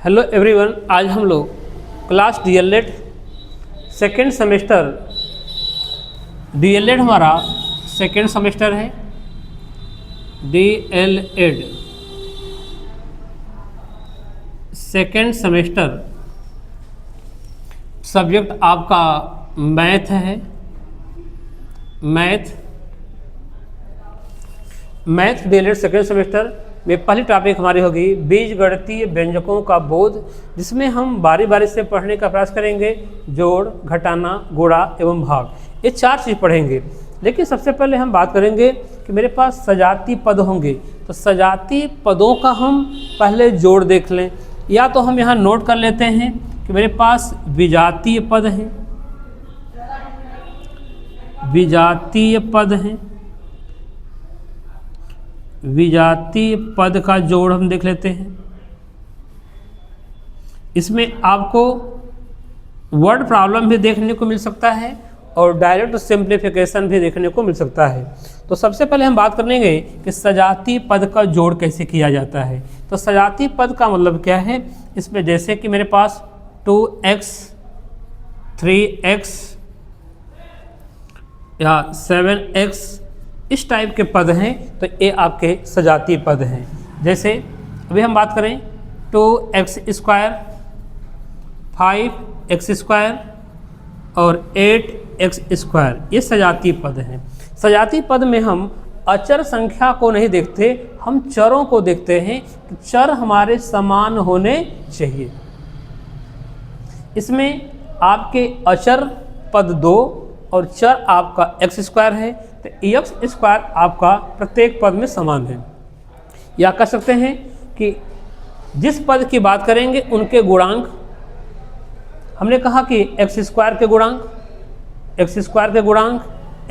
Hello everyone, आज हम लोग class DElEd second semester DElEd हमारा सेकेंड सेमेस्टर है। डीएलएड सेकेंड सेमेस्टर सब्जेक्ट आपका मैथ है। मैथ डीएलएड सेकेंड सेमेस्टर में पहली टॉपिक हमारी होगी बीजगणितीय व्यंजकों का बोध, जिसमें हम बारी बारी से पढ़ने का प्रयास करेंगे। जोड़, घटाना, गुणा एवं भाग, ये चार चीज़ पढ़ेंगे। लेकिन सबसे पहले हम बात करेंगे कि मेरे पास सजातीय पद होंगे, तो सजातीय पदों का हम पहले जोड़ देख लें। या तो हम यहाँ नोट कर लेते हैं कि मेरे पास विजातीय पद हैं, विजातीय पद हैं। विजातीय पद का जोड़ हम देख लेते हैं। इसमें आपको वर्ड प्रॉब्लम भी देखने को मिल सकता है और डायरेक्ट सिंप्लीफिकेशन भी देखने को मिल सकता है। तो सबसे पहले हम बात करेंगे कि सजातीय पद का जोड़ कैसे किया जाता है। तो सजातीय पद का मतलब क्या है, इसमें जैसे कि मेरे पास 2x 3x या 7x इस टाइप के पद हैं, तो ये आपके सजातीय पद हैं। जैसे अभी हम बात करें 2x स्क्वायर 5x स्क्वायर और 8x स्क्वायर, ये सजातीय पद हैं। सजातीय पद में हम अचर संख्या को नहीं देखते, हम चरों को देखते हैं कि चर हमारे समान होने चाहिए। इसमें आपके अचर पद 2 और चर आपका x स्क्वायर है, तो x स्क्वायर आपका प्रत्येक पद में समान है। या कह सकते हैं कि जिस पद की बात करेंगे उनके गुणांक, हमने कहा कि x स्क्वायर के गुणांक, x स्क्वायर के गुणांक,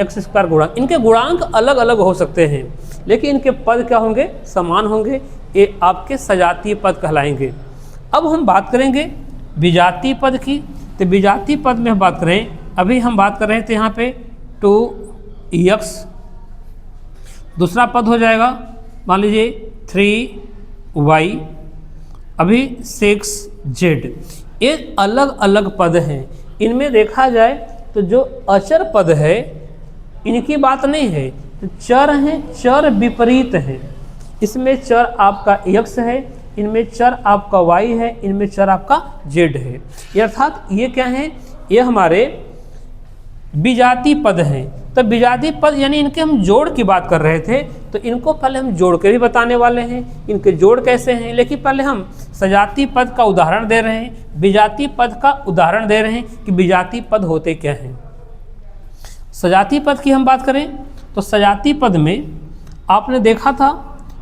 x स्क्वायर गुणांक, इनके गुणांक अलग अलग हो सकते हैं, लेकिन इनके पद क्या होंगे, समान होंगे। ये आपके सजातीय पद कहलाएंगे। अब हम बात करेंगे विजातीय पद की। तो विजातीय पद में हम बात करें, अभी हम बात कर रहे थे यहाँ पे 2x, दूसरा पद हो जाएगा मान लीजिए 3y, अभी 6z। ये अलग अलग पद हैं। इनमें देखा जाए तो जो अचर पद है इनकी बात नहीं है, तो चर हैं, चर विपरीत हैं। इसमें चर आपका x है, इनमें चर आपका y है, इनमें चर आपका z है। अर्थात ये क्या है, ये हमारे विजातीय पद हैं। तो विजातीय पद यानी इनके हम जोड़ की बात कर रहे थे, तो इनको पहले हम जोड़ के भी बताने वाले हैं, इनके जोड़ कैसे हैं। लेकिन पहले हम सजातीय पद का उदाहरण दे रहे हैं, विजातीय पद का उदाहरण दे रहे हैं कि विजातीय पद होते क्या हैं। सजातीय पद की हम बात करें तो सजातीय पद में आपने देखा था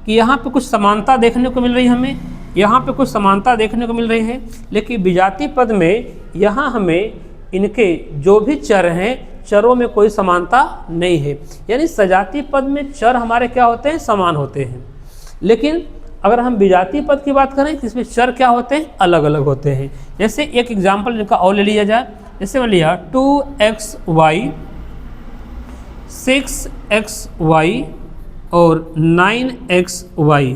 कि यहाँ पे कुछ समानता देखने को मिल रही है, हमें यहाँ पे कुछ समानता देखने को मिल रही है। लेकिन विजातीय पद में यहाँ हमें इनके जो भी चर हैं, चरों में कोई समानता नहीं है। यानी सजातीय पद में चर हमारे क्या होते हैं, समान होते हैं। लेकिन अगर हम विजातीय पद की बात करें तो इसमें चर क्या होते हैं, अलग अलग होते हैं। जैसे एक एग्जाम्पल इनका और ले लिया जाए, जैसे मान लिया 2xy 6xy और 9xy।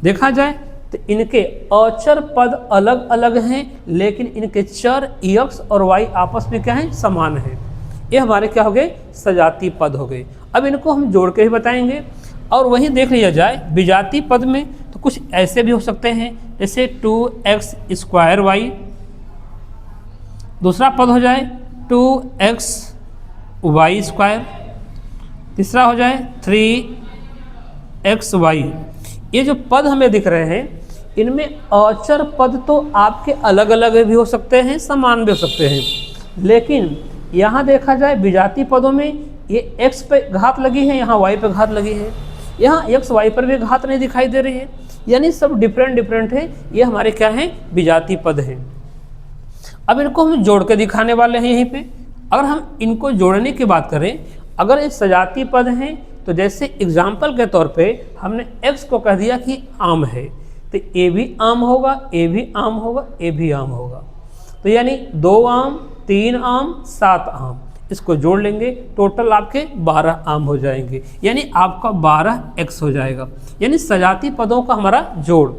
देखा जाए तो इनके अचर पद अलग अलग हैं, लेकिन इनके चर x और y आपस में क्या हैं, समान हैं। ये हमारे क्या हो गए, सजातीय पद हो गए। अब इनको हम जोड़ के ही बताएंगे। और वहीं देख लिया जाए विजातीय पद में तो कुछ ऐसे भी हो सकते हैं, जैसे 2x स्क्वायर y, दूसरा पद हो जाए 2xy स्क्वायर, तीसरा हो जाए 3xy। ये जो पद हमें दिख रहे हैं, इनमें अचर पद तो आपके अलग अलग भी हो सकते हैं, समान भी हो सकते हैं। लेकिन यहाँ देखा जाए विजातीय पदों में ये x पे घात लगी है, यहाँ y पे घात लगी है, यहाँ x y पर भी घात नहीं दिखाई दे रही है। यानी सब डिफरेंट है। ये हमारे क्या हैं, विजातीय पद हैं। अब इनको हम जोड़ के दिखाने वाले हैं यहीं पे। अगर हम इनको जोड़ने की बात करें, अगर ये सजातीय पद हैं, तो जैसे एग्जाम्पल के तौर पे हमने x को कह दिया कि आम है, तो ए भी आम होगा, ए भी आम होगा, ए भी आम होगा। तो यानी 2 आम, 3 आम, 7 आम, इसको जोड़ लेंगे, टोटल आपके 12 आम हो जाएंगे। यानी आपका 12x हो जाएगा। यानी सजातीय पदों का हमारा जोड़।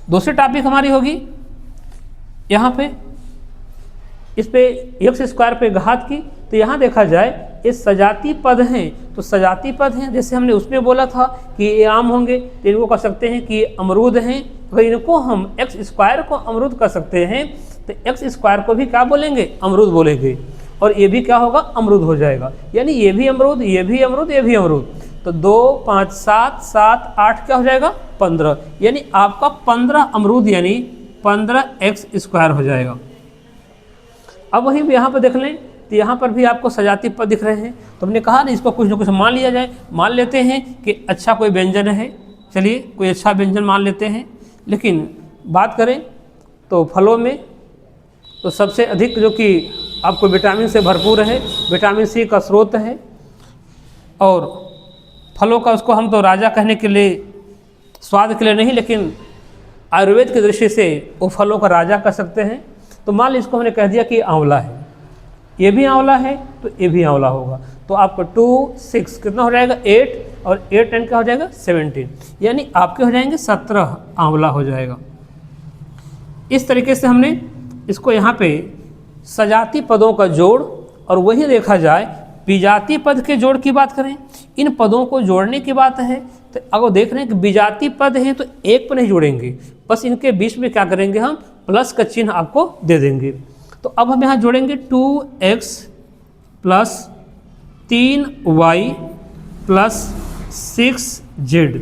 दूसरी टॉपिक हमारी होगी यहाँ पे इस पे एक्स स्क्वायर पे घात की। तो यहाँ देखा जाए ये सजाती पद हैं, तो सजाती पद हैं जैसे हमने उसमें बोला था कि ये आम होंगे, तो इनको कह सकते हैं कि ये अमरूद हैं। अगर इनको हम एक्स स्क्वायर को अमरूद कर सकते हैं तो एक्स स्क्वायर को भी क्या बोलेंगे, अमरूद बोलेंगे, और ये भी क्या होगा, अमरूद हो जाएगा। यानी ये भी अमरूद, ये भी अमरूद, ये भी अमरूद। तो 2 5 7 7 8 क्या हो जाएगा, 15। यानी आपका 15 अमरूद यानी 15x स्क्वायर हो जाएगा। अब वहीं यहाँ पर देख लें तो यहाँ पर भी आपको सजाती पद दिख रहे हैं। तो हमने कहा ना इसको कुछ ना कुछ मान लिया जाए। मान लेते हैं कि अच्छा कोई व्यंजन है, चलिए कोई अच्छा व्यंजन मान लेते हैं। लेकिन बात करें तो फलों में तो सबसे अधिक जो कि आपको विटामिन से भरपूर है, विटामिन सी का स्रोत है, और फलों का उसको हम तो राजा कहने के लिए, स्वाद के लिए नहीं, लेकिन आयुर्वेद की दृष्टि से वो फलों का राजा कह सकते हैं। तो मान लीजिए इसको हमने कह दिया कि आंवला है, ये भी आंवला है तो ये भी आंवला होगा। तो आपका 2 6 कितना हो जाएगा, 8, और 8 10 क्या हो जाएगा, 17। यानी आपके हो जाएंगे 17 आंवला हो जाएगा। इस तरीके से हमने इसको यहाँ पे सजाती पदों का जोड़, और वही देखा जाए विजाती पद के जोड़ की बात करें, इन पदों को जोड़ने की बात है। तो अगर देख रहे हैं कि विजाती पद हैं तो एक पर नहीं जोड़ेंगे, बस इनके बीच में क्या करेंगे, हम प्लस का चिन्ह आपको दे देंगे। तो अब हम यहाँ जोड़ेंगे 2x plus 3y plus 6z।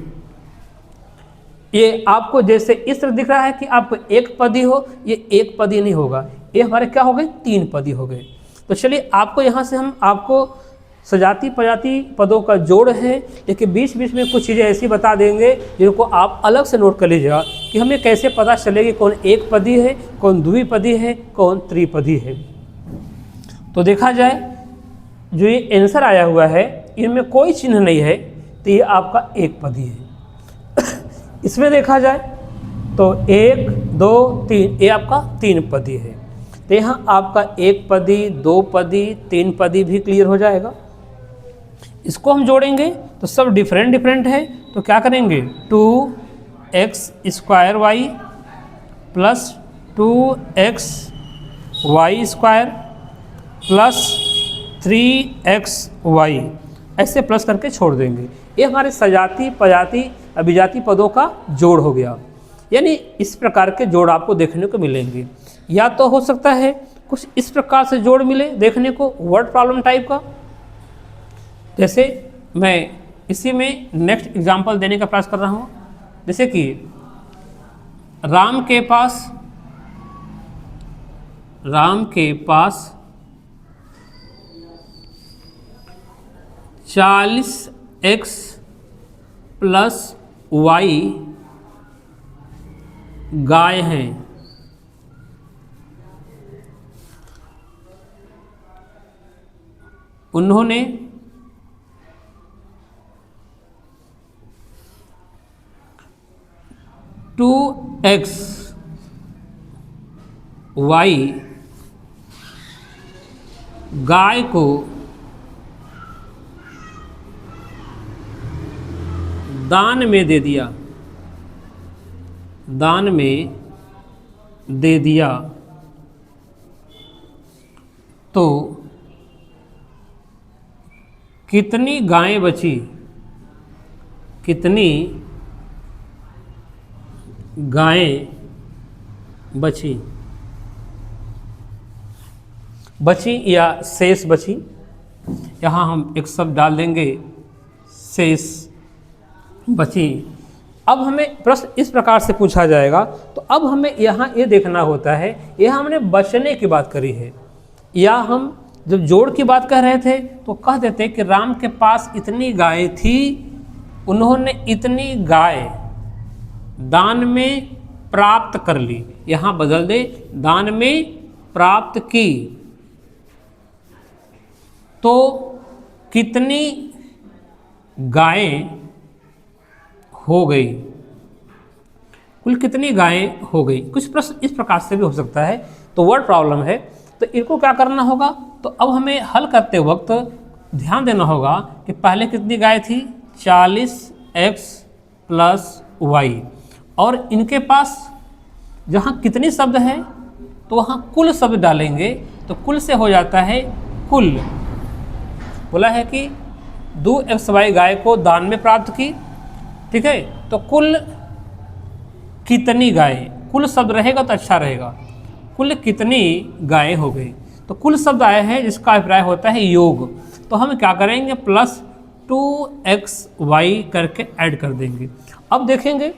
ये आपको जैसे इस तरह दिख रहा है कि आपको एक पदी हो, ये एक पदी नहीं होगा, ये हमारे क्या हो गए, 3 पदी हो गए। तो चलिए आपको यहाँ से हम आपको सजाती प्रजाति पदों का जोड़ है, लेकिन बीच बीच में कुछ चीज़ें ऐसी बता देंगे जिनको आप अलग से नोट कर लीजिएगा कि हमें कैसे पता चलेगी कौन एक पदी है, कौन द्विपदी है, कौन त्रिपदी है। तो देखा जाए जो ये आंसर आया हुआ है इनमें कोई चिन्ह नहीं है, तो ये आपका एक पदी है। इसमें देखा जाए तो 1 2 3 ये आपका 3 पदी है। तो यहाँ आपका एक पदी, 2 पदी, 3 पदी भी क्लियर हो जाएगा। इसको हम जोड़ेंगे तो सब डिफरेंट डिफरेंट है, तो क्या करेंगे 2x square y plus 2x y square plus 3x y, ऐसे प्लस करके छोड़ देंगे। ये हमारे सजाती प्रजाति अभिजाती पदों का जोड़ हो गया। यानी इस प्रकार के जोड़ आपको देखने को मिलेंगे। या तो हो सकता है कुछ इस प्रकार से जोड़ मिले देखने को, वर्ड प्रॉब्लम टाइप का। जैसे मैं इसी में नेक्स्ट एग्जांपल देने का प्रयास कर रहा हूँ। जैसे कि राम के पास 40x प्लस वाई गाय हैं। उन्होंने टू एक्स वाई गाय को दान में दे दिया, दान में दे दिया। तो कितनी गायें बची, कितनी गायें बची, बची या शेष बची। यहाँ हम एक शब्द डाल देंगे शेष बची। अब हमें प्रश्न इस प्रकार से पूछा जाएगा, तो अब हमें यहाँ ये देखना होता है, यह हमने बचने की बात करी है, या हम जब जोड़ की बात कर रहे थे तो कह देते कि राम के पास इतनी गाय थी, उन्होंने इतनी गाय दान में प्राप्त कर ली। यहाँ बदल दे, दान में प्राप्त की। तो कितनी गायें हो गई, कुल कितनी गायें हो गई। कुछ प्रश्न इस प्रकार से भी हो सकता है। तो वर्ड प्रॉब्लम है, तो इनको क्या करना होगा, तो अब हमें हल करते वक्त ध्यान देना होगा कि पहले कितनी गाय थी, 40x प्लस वाई, और इनके पास जहाँ कितनी शब्द है तो वहाँ कुल शब्द डालेंगे, तो कुल से हो जाता है कुल। बोला है कि 2xy गाय को दान में प्राप्त की, ठीक है, तो कुल कितनी गाय, कुल शब्द रहेगा तो अच्छा रहेगा, कुल कितनी गाय हो गई। तो कुल शब्द आया है जिसका अभिप्राय होता है योग, तो हम क्या करेंगे प्लस 2xy करके ऐड कर देंगे। अब देखेंगे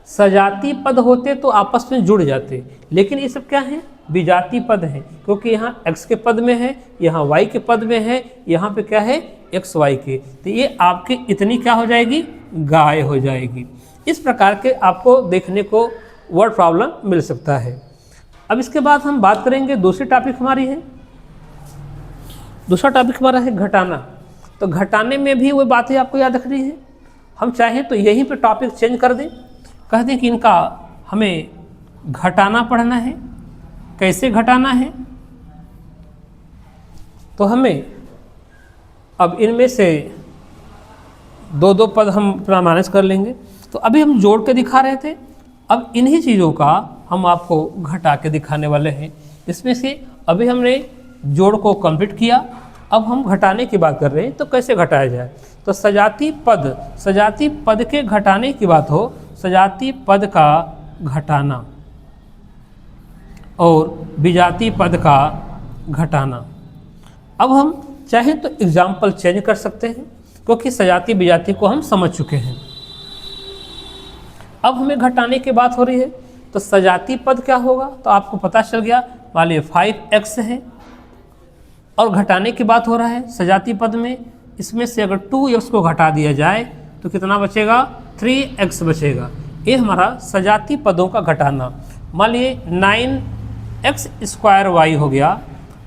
सजाती पद होते तो आपस में जुड़ जाते, लेकिन ये सब क्या है, विजाती पद है, क्योंकि यहाँ x के पद में है, यहाँ y के पद में है, यहाँ पे क्या है xy के, तो ये आपके इतनी क्या हो जाएगी, गाय हो जाएगी। इस प्रकार के आपको देखने को वर्ड प्रॉब्लम मिल सकता है। अब इसके बाद हम बात करेंगे, दूसरी टॉपिक हमारी है, दूसरा टॉपिक हमारा है घटाना। तो घटाने में भी वही बातें आपको याद रखनी है। हम चाहें तो यहीं पे टॉपिक चेंज कर दें, कह दें कि इनका हमें घटाना पढ़ना है, कैसे घटाना है। तो हमें अब इनमें से दो दो पद हम अपना माइनस कर लेंगे। तो अभी हम जोड़ के दिखा रहे थे, अब इन्हीं चीज़ों का हम आपको घटा के दिखाने वाले हैं। इसमें से अभी हमने जोड़ को कंप्लीट किया, अब हम घटाने की बात कर रहे हैं, तो कैसे घटाया जाए। तो सजाती पद के घटाने की बात हो, सजाती पद का घटाना और विजाती पद का घटाना। अब हम चाहें तो एग्जाम्पल चेंज कर सकते हैं, क्योंकि सजाती विजाती को हम समझ चुके हैं। अब हमें घटाने की बात हो रही है, तो सजाती पद क्या होगा, तो आपको पता चल गया, मान लीजिए 5x है, और घटाने की बात हो रहा है सजाती पद में, इसमें से अगर 2x को घटा दिया जाए तो कितना बचेगा, 3x बचेगा। ये हमारा सजाती पदों का घटाना। मान लिए 9x² y हो गया,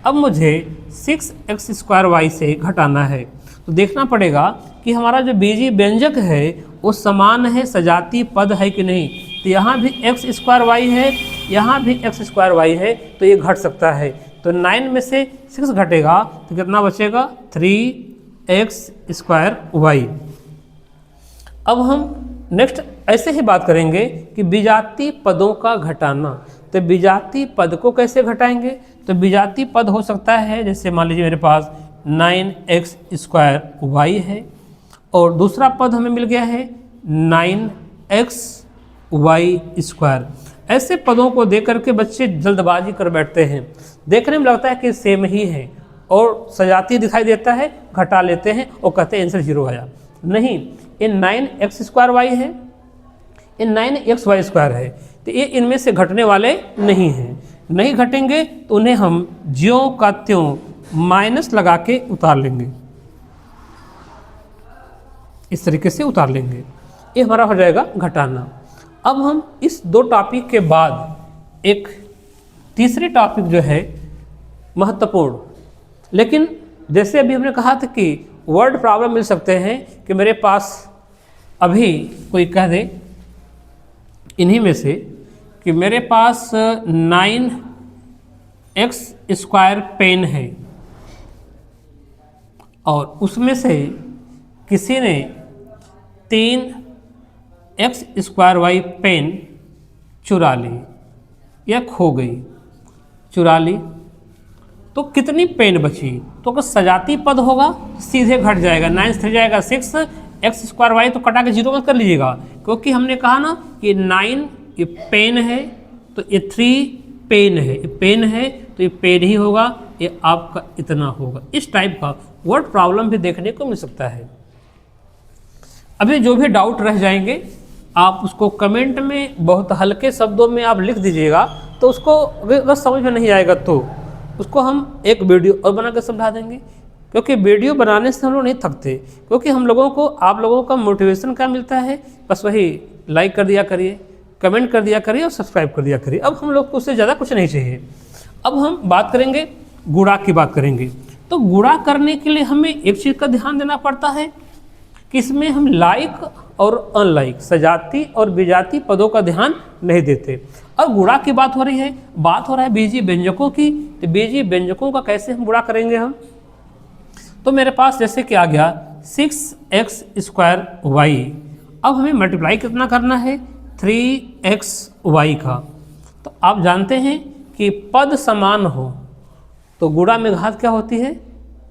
अब मुझे 6x² y से घटाना है, तो देखना पड़ेगा कि हमारा जो बीजी व्यंजक है वो समान है, सजाती पद है कि नहीं। तो यहाँ भी x² y है, यहाँ भी x² y है, तो ये घट सकता है। तो 9 में से 6 घटेगा तो कितना बचेगा, 3x² y। अब हम नेक्स्ट ऐसे ही बात करेंगे कि विजाती पदों का घटाना। तो विजाती पद को कैसे घटाएंगे, तो विजाती पद हो सकता है, जैसे मान लीजिए मेरे पास 9x² y है, और दूसरा पद हमें मिल गया है 9xy²। ऐसे पदों को देख करके बच्चे जल्दबाजी कर बैठते हैं, देखने में लगता है कि सेम ही है, और सजाती दिखाई देता है, घटा लेते हैं और कहते हैं आंसर 0 आया। नहीं, ये 9x² y है, ये 9xy² है, तो ये इनमें से घटने वाले नहीं हैं। नहीं घटेंगे तो उन्हें हम ज्यों का त्यों माइनस लगा के उतार लेंगे, इस तरीके से उतार लेंगे, ये हमारा हो जाएगा घटाना। अब हम इस दो टॉपिक के बाद एक तीसरी टॉपिक जो है महत्वपूर्ण, लेकिन जैसे अभी हमने कहा था कि वर्ड प्रॉब्लम मिल सकते हैं, कि मेरे पास अभी कोई कह दे इन्हीं में से कि मेरे पास 9x² पेन है, और उसमें से किसी ने 3x² y पेन चुरा ली या खो गई, चुरा ली, तो कितनी पेन बची। तो अगर सजाती पद होगा सीधे घट जाएगा, 9 से जाएगा 6x² y, तो कटा के 0 मत कर लीजिएगा, क्योंकि हमने कहा ना कि 9 ये पेन है, तो ये 3 पेन है, ये पेन है तो ये पेन ही होगा, ये आपका इतना होगा। इस टाइप का वर्ड प्रॉब्लम भी देखने को मिल सकता है। अभी जो भी डाउट रह जाएंगे आप उसको कमेंट में बहुत हल्के शब्दों में आप लिख दीजिएगा, तो उसको अगर समझ में नहीं आएगा तो उसको हम एक वीडियो और बना कर समझा देंगे, क्योंकि वीडियो बनाने से हम लोग नहीं थकते, क्योंकि हम लोगों को आप लोगों का मोटिवेशन क्या मिलता है, बस वही लाइक कर दिया करिए, कमेंट कर दिया करिए और सब्सक्राइब कर दिया करिए। अब हम लोग को उससे ज़्यादा कुछ नहीं चाहिए। अब हम बात करेंगे गुणा की बात करेंगे। तो गुणा करने के लिए हमें एक चीज़ का ध्यान देना पड़ता है कि इसमें हम लाइक और अनलाइक, सजाती और विजाती पदों का ध्यान नहीं देते। अब गुणा की बात हो रही है, बात हो रहा है बीजी व्यंजकों की, तो बीजी व्यंजकों का कैसे हम गुणा करेंगे हम। तो मेरे पास जैसे कि आ गया 6x² y, अब हमें मल्टीप्लाई कितना करना है, 3xy का। तो आप जानते हैं कि पद समान हो तो गुणा में घात क्या होती है,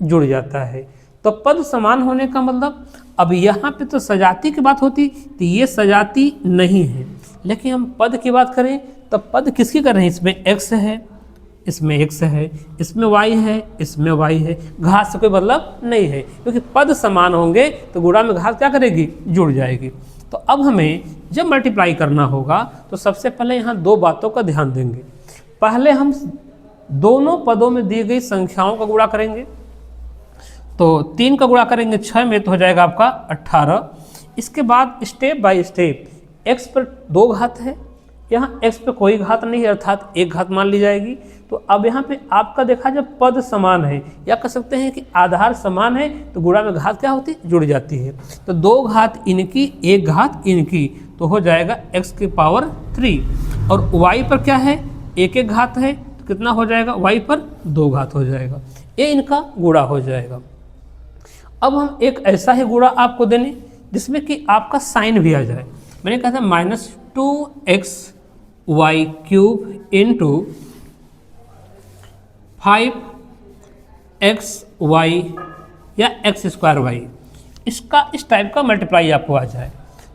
जुड़ जाता है। तो पद समान होने का मतलब, अब यहाँ पे तो सजाती की बात होती तो ये सजाती नहीं है, लेकिन हम पद की बात करें तो पद किसकी कर रहे हैं, इसमें x है, इसमें x है, इसमें y है, इसमें y है, घात से कोई मतलब नहीं है, क्योंकि पद समान होंगे तो गुणा में घात क्या करेगी, जुड़ जाएगी। तो अब हमें जब मल्टीप्लाई करना होगा तो सबसे पहले यहाँ दो बातों का ध्यान देंगे। पहले हम दोनों पदों में दी गई संख्याओं का गुणा करेंगे, तो 3 का गुणा करेंगे 6 में तो हो जाएगा आपका 18। इसके बाद स्टेप बाय स्टेप x पर 2 घात है, यहाँ x पे कोई घात नहीं है अर्थात 1 घात मान ली जाएगी। तो अब यहाँ पे आपका देखा जब पद समान है या कह सकते हैं कि आधार समान है तो गुणा में घात क्या होती है, जुड़ जाती है। तो 2 घात इनकी 1 घात इनकी तो हो जाएगा x की पावर 3, और y पर क्या है 1 घात है तो कितना हो जाएगा, y पर 2 घात हो जाएगा, ये इनका गुणा हो जाएगा। अब हम एक ऐसा ही गुणा आपको देने जिसमें कि आपका साइन भी आ जाए। मैंने कहा था -2xy³ इंटू 5xy या x²y, इसका इस टाइप का मल्टीप्लाई आपको आ जाए।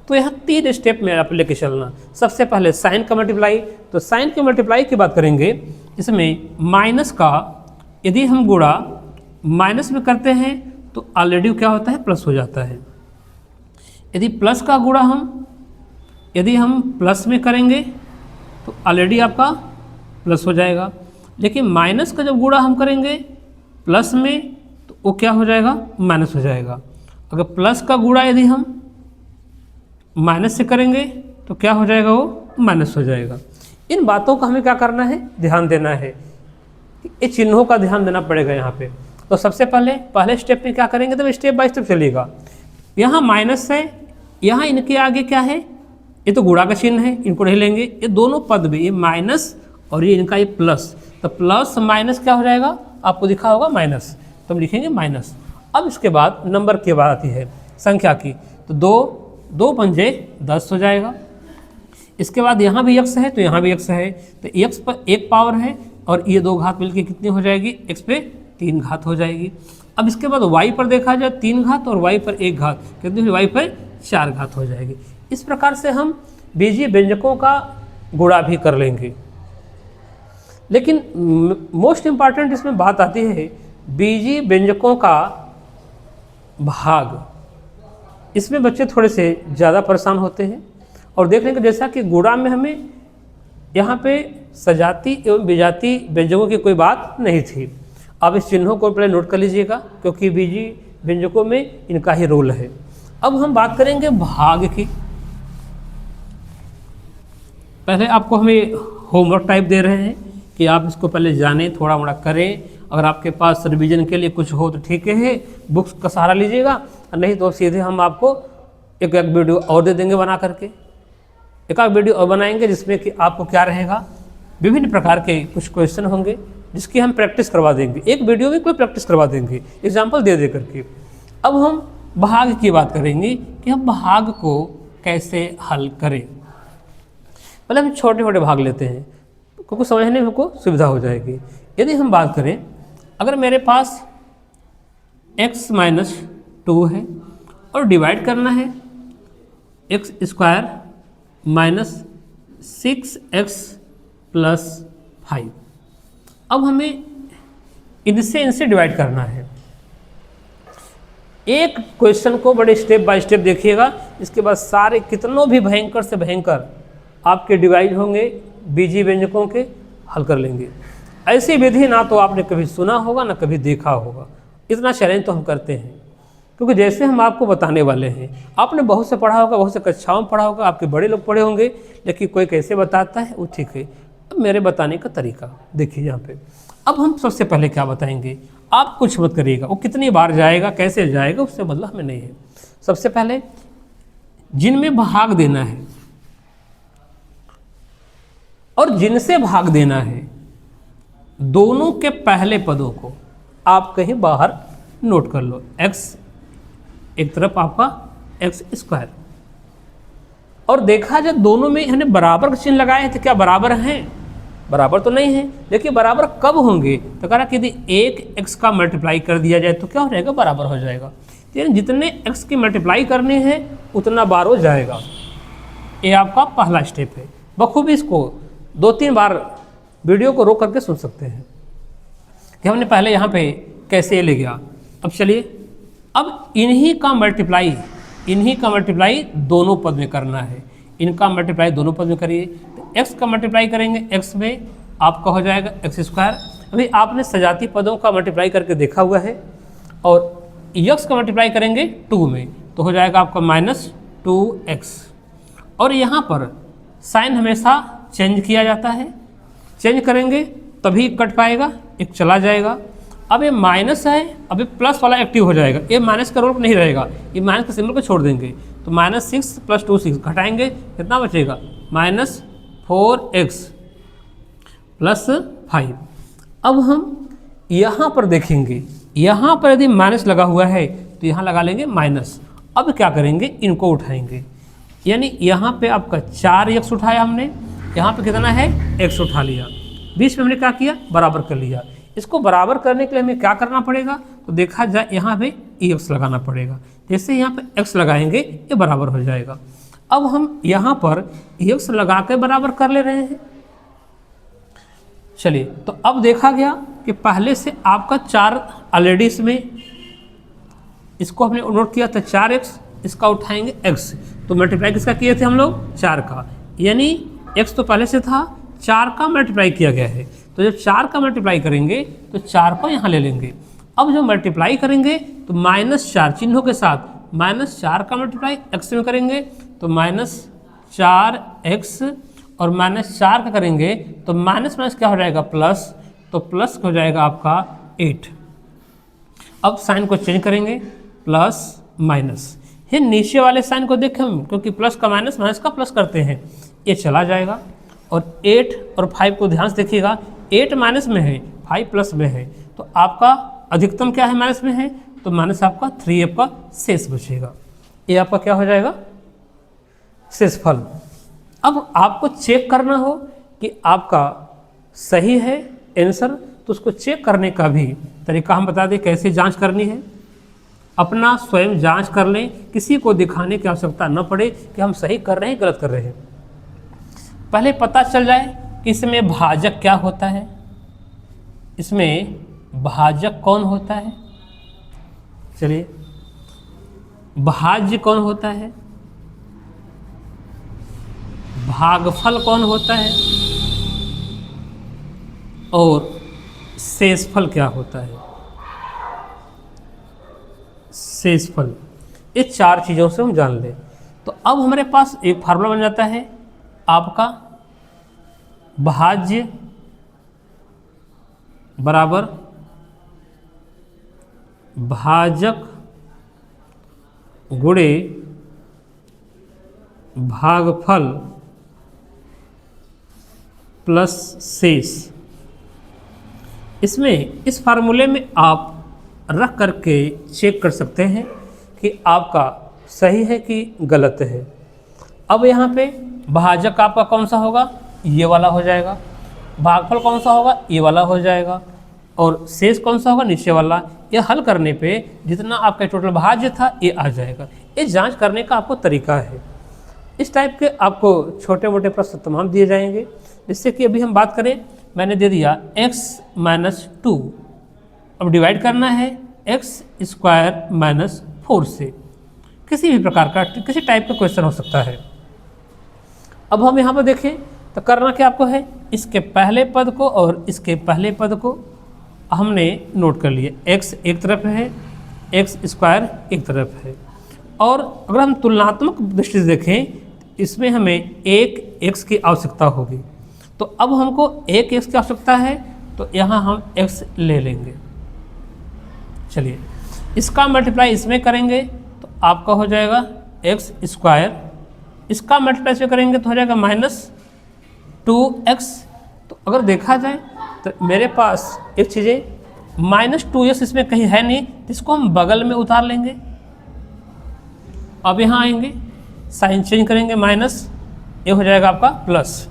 तो यहाँ 3 स्टेप में आप लेके चलना। सबसे पहले साइन का मल्टीप्लाई, तो साइन के मल्टीप्लाई की बात करेंगे, इसमें माइनस का यदि हम गुणा माइनस में करते हैं तो ऑलरेडी क्या होता है, प्लस हो जाता है। यदि प्लस का गुणा यदि हम प्लस में करेंगे तो ऑलरेडी आपका प्लस हो जाएगा, लेकिन माइनस का जब गुणा हम करेंगे प्लस में तो वो क्या हो जाएगा, माइनस हो जाएगा। अगर प्लस का गुणा यदि हम माइनस से करेंगे तो क्या हो जाएगा, वो माइनस हो जाएगा। इन बातों का हमें क्या करना है, ध्यान देना है, ये चिन्हों का ध्यान देना पड़ेगा यहाँ पे। तो सबसे पहले स्टेप में क्या करेंगे, तो स्टेप बाय स्टेप चलिएगा। यहाँ माइनस है, यहाँ इनके आगे क्या है, ये तो गुणा का चिन्ह है, इनको नहीं लेंगे। ये दोनों पद भी, ये माइनस और ये इनका ये प्लस, तो प्लस माइनस क्या हो जाएगा, आपको दिखा होगा माइनस, तो हम लिखेंगे माइनस। अब इसके बाद नंबर की बात आती है संख्या की, तो 2 पंजे 10 हो जाएगा। इसके बाद यहाँ भी x है तो यहाँ भी x है, तो x पर 1 पावर है और ये 2 घात मिलके कितनी हो जाएगी, x पे 3 घात हो जाएगी। अब इसके बाद y पर देखा जाए 3 घात और y पर 1 घात, कितनी y पर 4 घात हो जाएगी। इस प्रकार से हम बीजीय व्यंजकों का गुणा भी कर लेंगे। लेकिन मोस्ट इम्पॉर्टेंट इसमें बात आती है बीजीय व्यंजकों का भाग। इसमें बच्चे थोड़े से ज़्यादा परेशान होते हैं और देख लेंगे जैसा कि गुणा में हमें यहाँ पे सजाती एवं विजाती व्यंजकों की कोई बात नहीं थी। अब इस चिन्हों को पहले नोट कर लीजिएगा क्योंकि बीजीय व्यंजकों में इनका ही रोल है। अब हम बात करेंगे भाग की। पहले आपको हमें होमवर्क टाइप दे रहे हैं कि आप इसको पहले जानें, थोड़ा मोड़ा करें। अगर आपके पास रिवीजन के लिए कुछ हो तो ठीक है, बुक्स का सहारा लीजिएगा, नहीं तो सीधे हम आपको एक वीडियो और दे देंगे बना करके। एक वीडियो और बनाएंगे जिसमें कि आपको क्या रहेगा, विभिन्न प्रकार के कुछ क्वेश्चन होंगे जिसकी हम प्रैक्टिस करवा देंगे। एक वीडियो में कोई प्रैक्टिस करवा देंगे एग्जाम्पल दे दे करके। अब हम भाग की बात करेंगे कि हम भाग को कैसे हल करें। पहले हम छोटे छोटे भाग लेते हैं क्योंकि समझने में हमको सुविधा हो जाएगी। यदि हम बात करें, अगर मेरे पास x - 2 है और डिवाइड करना है x² - 6x + 5। अब हमें इनसे डिवाइड करना है। एक क्वेश्चन को बड़े स्टेप बाय स्टेप देखिएगा, इसके बाद सारे कितनों भी भयंकर से भयंकर आपके डिवाइड होंगे बीजीय व्यंजकों के, हल कर लेंगे। ऐसी विधि ना तो आपने कभी सुना होगा ना कभी देखा होगा। इतना चैलेंज तो हम करते हैं क्योंकि जैसे हम आपको बताने वाले हैं, आपने बहुत से पढ़ा होगा, बहुत से कक्षाओं में पढ़ा होगा, आपके बड़े लोग पढ़े होंगे, लेकिन कोई कैसे बताता है वो ठीक है। अब मेरे बताने का तरीका देखिए यहाँ पे। अब हम सबसे पहले क्या बताएंगे, आप कुछ मत करिएगा, वो कितनी बार जाएगा कैसे जाएगा उससे मतलब हमें नहीं है। सबसे पहले जिनमें भाग देना है और जिनसे भाग देना है, दोनों के पहले पदों को आप कहीं बाहर नोट कर लो। x एक तरफ आपका x² और देखा जाए दोनों में हमने बराबर का चिन्ह लगाए हैं, तो क्या बराबर हैं? बराबर तो नहीं है। देखिए बराबर कब होंगे, तो कह रहा कि यदि एक x का मल्टीप्लाई कर दिया जाए तो क्या हो जाएगा? बराबर हो जाएगा। यानी जितने x की मल्टीप्लाई करनी है उतना बार हो जाएगा। ये आपका पहला स्टेप है। बखूबी इसको 2-3 बार वीडियो को रोक करके सुन सकते हैं कि हमने पहले यहाँ पे कैसे ले गया। अब चलिए, अब इन्हीं का मल्टीप्लाई दोनों पद में करना है। इनका मल्टीप्लाई दोनों पद में करिए। तो x का मल्टीप्लाई करेंगे x में, आपका हो जाएगा x²। अभी आपने सजाती पदों का मल्टीप्लाई करके देखा हुआ है। और x का मल्टीप्लाई करेंगे 2 में, तो हो जाएगा आपका -2x। और यहाँ पर साइन हमेशा चेंज किया जाता है, चेंज करेंगे तभी कट पाएगा, एक चला जाएगा। अब ये माइनस है, अभी प्लस वाला एक्टिव हो जाएगा, ये माइनस का रोल नहीं रहेगा, ये माइनस के सिंबल को छोड़ देंगे। तो -6 + 2 6 घटाएंगे, कितना बचेगा? -4x + 5। अब हम यहाँ पर देखेंगे, यहाँ पर यदि माइनस लगा हुआ है तो यहाँ लगा लेंगे माइनस। अब क्या करेंगे? इनको उठाएंगे, यानी यहाँ पे आपका 4x उठाया हमने, यहाँ पे कितना है? x उठा लिया, बीच में हमने क्या किया? बराबर कर लिया। इसको बराबर करने के लिए हमें क्या करना पड़ेगा? तो देखा जाए यहाँ पे x लगाना पड़ेगा। जैसे यहाँ पे x लगाएंगे ये बराबर हो जाएगा। अब हम यहाँ पर x लगा के बराबर कर ले रहे हैं। चलिए, तो अब देखा गया कि पहले से आपका 4 ऑलरेडी इसमें, इसको हमने नोट किया था 4x, इसका उठाएंगे x, तो मल्टीप्लाई किसका किए थे हम लोग? 4 का, यानी x तो पहले से था, 4 का मल्टीप्लाई किया गया है। तो जब 4 का मल्टीप्लाई करेंगे तो 4 को यहाँ ले लेंगे। अब जब मल्टीप्लाई करेंगे तो -4 चिन्हों के साथ -4 का मल्टीप्लाई x में करेंगे तो -4x, और -4 का करेंगे तो माइनस क्या हो जाएगा? प्लस, तो प्लस हो जाएगा आपका 8। अब साइन को चेंज करेंगे, प्लस माइनस। ये नीचे वाले साइन को देखें हम, क्योंकि प्लस का माइनस, माइनस का प्लस करते हैं, ये चला जाएगा। और 8 और 5 को ध्यान से देखिएगा, 8 माइनस में है, 5 प्लस में है, तो आपका अधिकतम क्या है? माइनस में है, तो माइनस आपका 3f का शेष बचेगा। ये आपका क्या हो जाएगा? शेषफल। अब आपको चेक करना हो कि आपका सही है आंसर, तो उसको चेक करने का भी तरीका हम बता दें कैसे जांच करनी है। अपना स्वयं जांच कर लें, किसी को दिखाने की आवश्यकता न पड़े कि हम सही कर रहे हैं गलत कर रहे हैं। पहले पता चल जाए कि इसमें भाजक क्या होता है, इसमें भाजक कौन होता है। चलिए, भाज्य कौन होता है, भागफल कौन होता है, और शेषफल क्या होता है। शेषफल, ये 4 चीज़ों से हम जान लें तो अब हमारे पास एक फार्मूला बन जाता है आपका भाज्य बराबर भाजक गुणे भागफल प्लस शेष। इसमें इस फार्मूले में आप रख करके चेक कर सकते हैं कि आपका सही है कि गलत है। अब यहाँ पे भाजक आपका कौन सा होगा? ये वाला हो जाएगा। भागफल कौन सा होगा? ये वाला हो जाएगा। और शेष कौन सा होगा? नीचे वाला। ये हल करने पे जितना आपका टोटल भाज्य था ये आ जाएगा। ये जांच करने का आपको तरीका है। इस टाइप के आपको छोटे मोटे प्रश्न तमाम दिए जाएंगे। जिससे कि अभी हम बात करें, मैंने दे दिया x - 2, अब डिवाइड करना है x² - 4 से। किसी भी प्रकार का किसी टाइप का क्वेश्चन हो सकता है। अब हम यहाँ पर देखें तो करना क्या आपको है, इसके पहले पद को और इसके पहले पद को हमने नोट कर लिए। x एक तरफ है, x² एक तरफ है। और अगर हम तुलनात्मक दृष्टि से देखें, इसमें हमें एक x की आवश्यकता होगी। तो अब हमको एक x की आवश्यकता है, तो यहाँ हम x ले लेंगे। चलिए, इसका मल्टीप्लाई इसमें करेंगे तो आपका हो जाएगा x²। इसका मल्टीप्लाई इसमें करेंगे तो हो जाएगा -2x। तो अगर देखा जाए तो मेरे पास एक चीज़ें -2x इसमें कहीं है नहीं, इसको हम बगल में उतार लेंगे। अब यहाँ आएंगे, साइन चेंज करेंगे, माइनस, ये हो जाएगा आपका प्लस,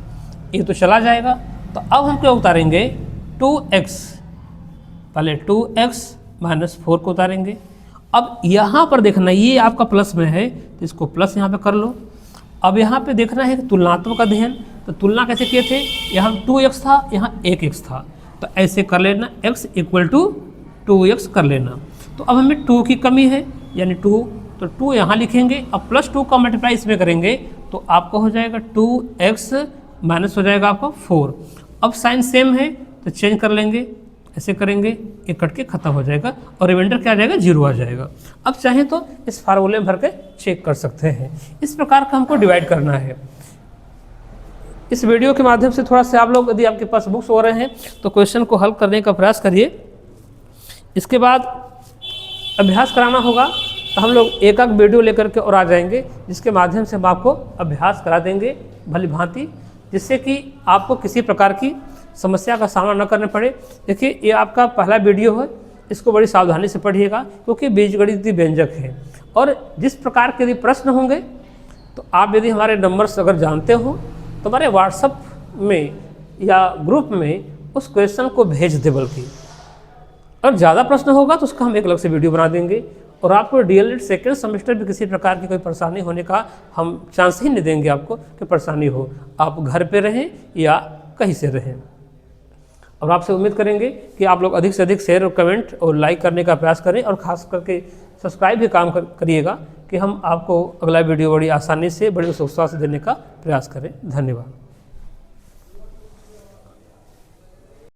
ये तो चला जाएगा। तो अब हम क्या उतारेंगे, 2x, पहले 2x माइनस 4 को उतारेंगे। अब यहाँ पर देखना, ये आपका प्लस में है तो इसको प्लस यहाँ पे कर लो। अब यहाँ पे देखना है कि तुलनात्मक अध्ययन, तो तुलना कैसे किए थे, यहाँ 2x था, यहाँ 1x था, तो ऐसे कर लेना, x इक्वल टू 2x कर लेना। तो अब हमें 2 की कमी है, यानी 2, तो 2 यहाँ लिखेंगे। अब प्लस 2 का मल्टीप्लाई इसमें करेंगे तो आपको हो जाएगा 2x माइनस हो जाएगा आपका 4। अब साइन सेम है तो चेंज कर लेंगे, ऐसे करेंगे, ये कट के खत्म हो जाएगा और रिमाइंडर क्या आ जाएगा, 0 आ जाएगा। अब चाहें तो इस फार्मूले में भर के चेक कर सकते हैं। इस प्रकार का हमको डिवाइड करना है। इस वीडियो के माध्यम से थोड़ा सा आप लोग, यदि आपके पास बुक्स हो रहे हैं तो क्वेश्चन को हल करने का प्रयास करिए। इसके बाद अभ्यास कराना होगा तो हम लोग एक वीडियो लेकर के और आ जाएंगे, जिसके माध्यम से हम आपको अभ्यास करा देंगे भली भांति, जिससे कि आपको किसी प्रकार की समस्या का सामना न करना पड़े। देखिए, ये आपका पहला वीडियो है, इसको बड़ी सावधानी से पढ़िएगा क्योंकि बीजगणितीय व्यंजक है। और जिस प्रकार के यदि प्रश्न होंगे तो आप यदि हमारे नंबर्स अगर जानते हो तो हमारे व्हाट्सएप में या ग्रुप में उस क्वेश्चन को भेज दे। बल्कि और ज़्यादा प्रश्न होगा तो उसका हम एक अलग से वीडियो बना देंगे। और आपको डीएलएड सेकेंड सेमेस्टर में किसी प्रकार की कोई परेशानी होने का हम चांस ही नहीं देंगे आपको कि परेशानी हो, आप घर पे रहें या कहीं से रहें। और आपसे उम्मीद करेंगे कि आप लोग अधिक से अधिक शेयर और कमेंट और लाइक करने का प्रयास करें, और ख़ास करके सब्सक्राइब भी काम करिएगा कि हम आपको अगला वीडियो बड़ी आसानी से, बड़ी उत्सुकता से देने का प्रयास करें। धन्यवाद।